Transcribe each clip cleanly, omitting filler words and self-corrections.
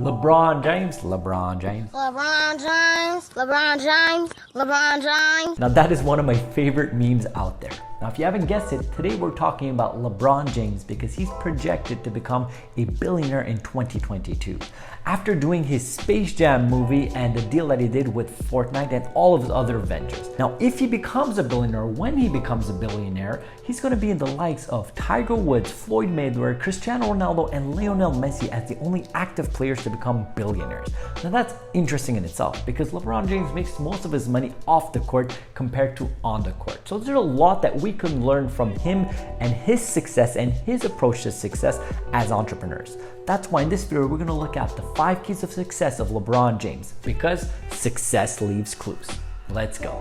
LeBron James, LeBron James. LeBron James, LeBron James, LeBron James. Now that is one of my favorite memes out there. Now if you haven't guessed it, today we're talking about LeBron James because he's projected to become a billionaire in 2022. After doing his Space Jam movie and the deal that he did with Fortnite and all of his other ventures. Now if he becomes a billionaire, when he becomes a billionaire, he's going to be in the likes of Tiger Woods, Floyd Mayweather, Cristiano Ronaldo, and Lionel Messi as the only active players to become billionaires. Now that's interesting in itself because LeBron James makes most of his money off the court compared to on the court. So there's a lot that we can learn from him and his success and his approach to success as entrepreneurs. That's why in this video we're going to look at the 5 keys of success of LeBron James because success leaves clues. Let's go.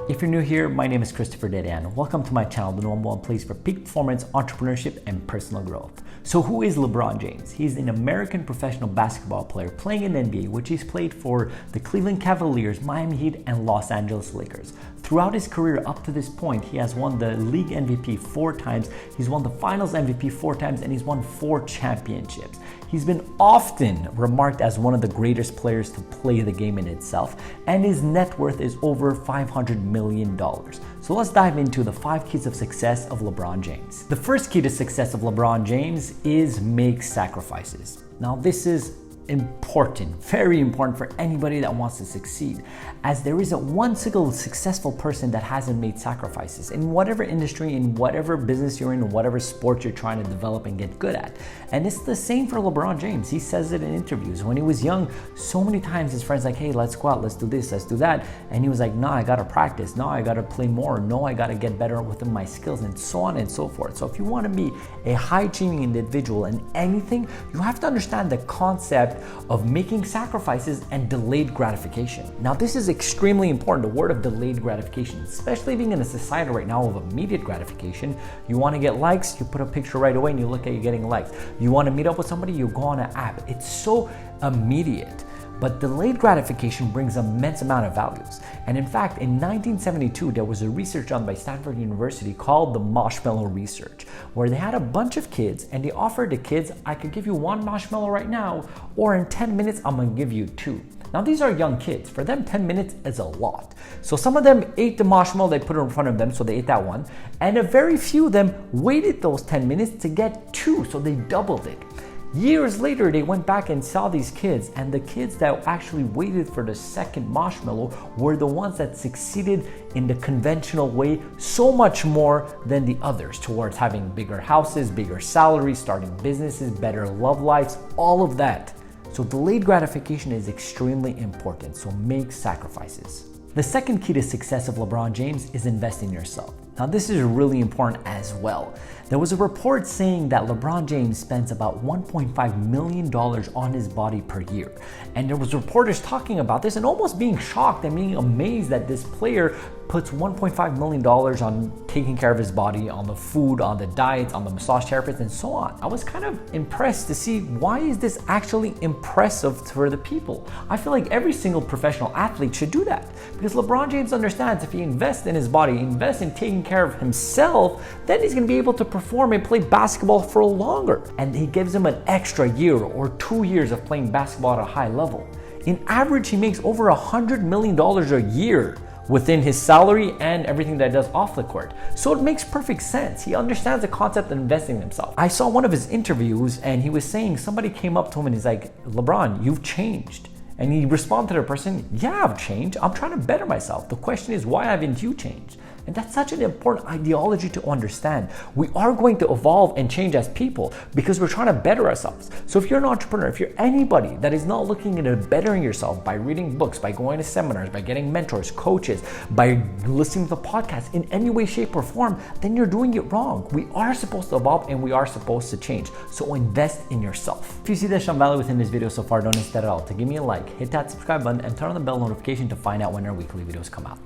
If you're new here, my name is Christopher Dedian. Welcome to my channel, the number one place for peak performance, entrepreneurship, and personal growth. So who is LeBron James? He's an American professional basketball player playing in the NBA, which he's played for the Cleveland Cavaliers, Miami Heat, and Los Angeles Lakers. Throughout his career up to this point, he has won the league MVP 4 times, he's won the finals MVP 4 times, and he's won 4 championships. He's been often remarked as one of the greatest players to play the game in itself, and his net worth is over $500 million. So let's dive into the 5 keys of success of LeBron James. The first key to success of LeBron James is make sacrifices. Now this is important, very important for anybody that wants to succeed, as there isn't one single successful person that hasn't made sacrifices in whatever industry, in whatever business you're in, whatever sport you're trying to develop and get good at. And it's the same for LeBron James. He says it in interviews. When he was young, so many times his friends like, hey, let's go out, let's do this, let's do that. And he was like, no, I gotta practice. No, I gotta play more. No, I gotta get better within my skills, and so on and so forth. So if you want to be a high-achieving individual in anything, you have to understand the concept of making sacrifices and delayed gratification. Now this is extremely important, the word of delayed gratification, especially being in a society right now of immediate gratification. You want to get likes, you put a picture right away and you look at you getting likes. You want to meet up with somebody, you go on an app. It's so immediate. But delayed gratification brings immense amount of values. And in fact, in 1972, there was a research done by Stanford University called the marshmallow research, where they had a bunch of kids and they offered the kids, I could give you 1 marshmallow right now, or in 10 minutes, I'm gonna give you 2. Now these are young kids. For them, 10 minutes is a lot. So some of them ate the marshmallow, they put it in front of them, so they ate that one. And a very few of them waited those 10 minutes to get 2, so they doubled it. Years later, they went back and saw these kids, and the kids that actually waited for the second marshmallow were the ones that succeeded in the conventional way so much more than the others, towards having bigger houses, bigger salaries, starting businesses, better love lives, all of that. So delayed gratification is extremely important, so make sacrifices. The second key to success of LeBron James is invest in yourself. Now this is really important as well. There was a report saying that LeBron James spends about $1.5 million on his body per year. And there was reporters talking about this and almost being shocked and being amazed that this player puts $1.5 million on taking care of his body, on the food, on the diet, on the massage therapist, and so on. I was kind of impressed to see why is this actually impressive for the people. I feel like every single professional athlete should do that because LeBron James understands if he invests in his body, invests in taking care of himself, then he's going to be able to perform and play basketball for longer. And he gives him an extra year or 2 years of playing basketball at a high level. In average, he makes over $100 million a year within his salary and everything that he does off the court. So it makes perfect sense. He understands the concept of investing in himself. I saw one of his interviews and he was saying, somebody came up to him and he's like, LeBron, you've changed. And he responded to the person, yeah, I've changed. I'm trying to better myself. The question is, why haven't you changed? And that's such an important ideology to understand. We are going to evolve and change as people because we're trying to better ourselves. So if you're an entrepreneur, if you're anybody that is not looking into bettering yourself by reading books, by going to seminars, by getting mentors, coaches, by listening to the podcast in any way, shape, or form, then you're doing it wrong. We are supposed to evolve and we are supposed to change. So invest in yourself. If you see there's some value within this video so far, don't hesitate at all to give me a like, hit that subscribe button, and turn on the bell notification to find out when our weekly videos come out.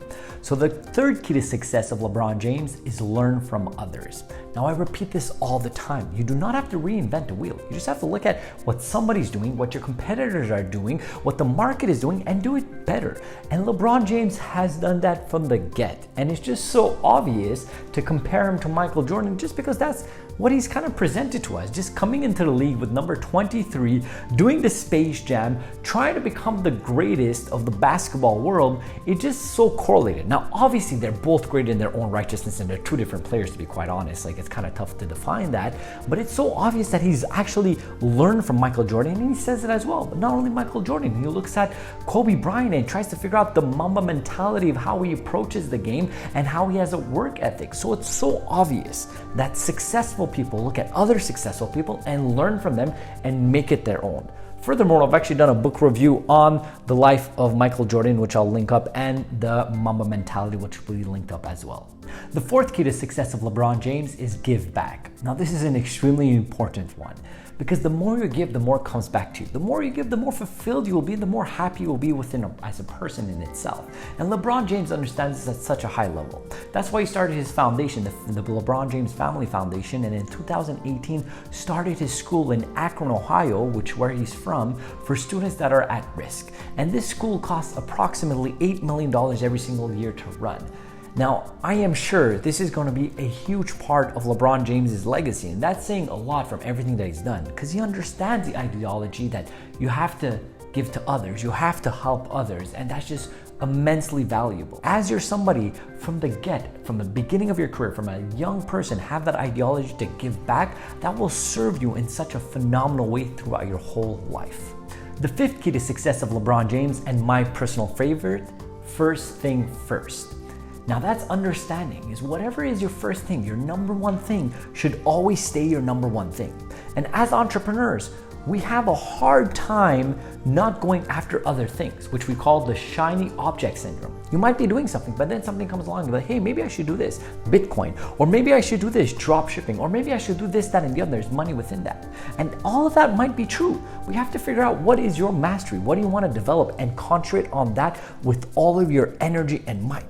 So the third key to success of LeBron James is learn from others. Now I repeat this all the time. You do not have to reinvent the wheel. You just have to look at what somebody's doing, what your competitors are doing, what the market is doing, and do it better. And LeBron James has done that from the get. And it's just so obvious to compare him to Michael Jordan just because that's what he's kind of presented to us, just coming into the league with number 23, doing the Space Jam, trying to become the greatest of the basketball world, it just so correlated. Now, obviously, they're both great in their own righteousness, and they're two different players, to be quite honest. Like, it's kind of tough to define that, but it's so obvious that he's actually learned from Michael Jordan, and he says it as well. But not only Michael Jordan, he looks at Kobe Bryant and tries to figure out the Mamba mentality of how he approaches the game and how he has a work ethic. So it's so obvious that successful people look at other successful people and learn from them and make it their own. Furthermore, I've actually done a book review on the life of Michael Jordan, which I'll link up, and the Mamba mentality, which will be linked up as well. The fourth key to success of LeBron James is give back. Now, this is an extremely important one, because the more you give, the more comes back to you. The more you give, the more fulfilled you will be, the more happy you will be as a person in itself. And LeBron James understands this at such a high level. That's why he started his foundation, the LeBron James Family Foundation, and in 2018 started his school in Akron, Ohio, where he's from, for students that are at risk. And this school costs approximately $8 million every single year to run. Now, I am sure this is going to be a huge part of LeBron James's legacy, and that's saying a lot from everything that he's done, because he understands the ideology that you have to give to others, you have to help others, and that's just immensely valuable. As you're somebody from the beginning of your career, from a young person, have that ideology to give back, that will serve you in such a phenomenal way throughout your whole life. The fifth key to success of LeBron James, and my personal favorite, first thing first. Now, that's understanding, is whatever is your first thing, your number one thing should always stay your number one thing. And as entrepreneurs, we have a hard time not going after other things, which we call the shiny object syndrome. You might be doing something, but then something comes along, you're like, hey, maybe I should do this, Bitcoin, or maybe I should do this, drop shipping, or maybe I should do this, that, and the other. There's money within that. And all of that might be true. We have to figure out what is your mastery, what do you want to develop, and concentrate on that with all of your energy and might.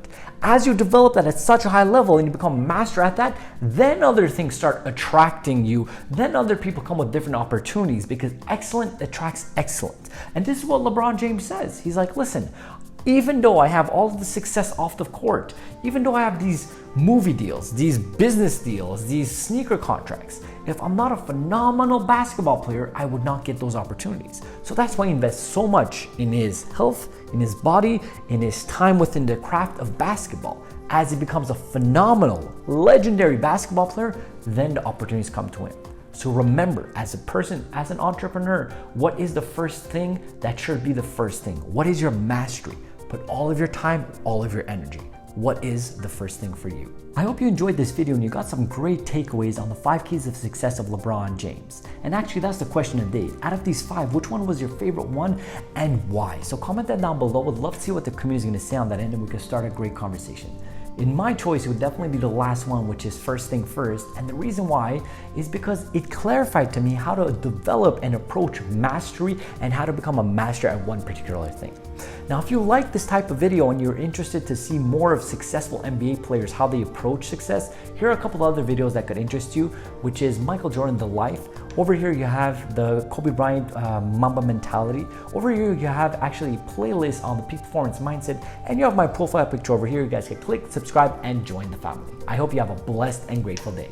As you develop that at such a high level and you become a master at that, then other things start attracting you. Then other people come with different opportunities, because excellent attracts excellent. And this is what LeBron James says. He's like, listen, even though I have all of the success off the court, even though I have these movie deals, these business deals, these sneaker contracts, if I'm not a phenomenal basketball player, I would not get those opportunities. So that's why he invests so much in his health, in his body, in his time within the craft of basketball. As he becomes a phenomenal, legendary basketball player, then the opportunities come to him. So remember, as a person, as an entrepreneur, what is the first thing? That should be the first thing. What is your mastery? Put all of your time, all of your energy. What is the first thing for you? I hope you enjoyed this video and you got some great takeaways on the 5 keys of success of LeBron James. And actually, that's the question of the day. Out of these 5, which one was your favorite one and why? So comment that down below. Would love to see what the community is going to say on that end, and we can start a great conversation. In my choice, it would definitely be the last one, which is first thing first. And the reason why is because it clarified to me how to develop and approach mastery and how to become a master at one particular thing. Now, if you like this type of video and you're interested to see more of successful NBA players, how they approach success, here are a couple other videos that could interest you, which is Michael Jordan, The Life. Over here, you have the Kobe Bryant Mamba mentality. Over here, you have actually playlists on the peak performance mindset. And you have my profile picture over here. You guys can click, subscribe, and join the family. I hope you have a blessed and grateful day.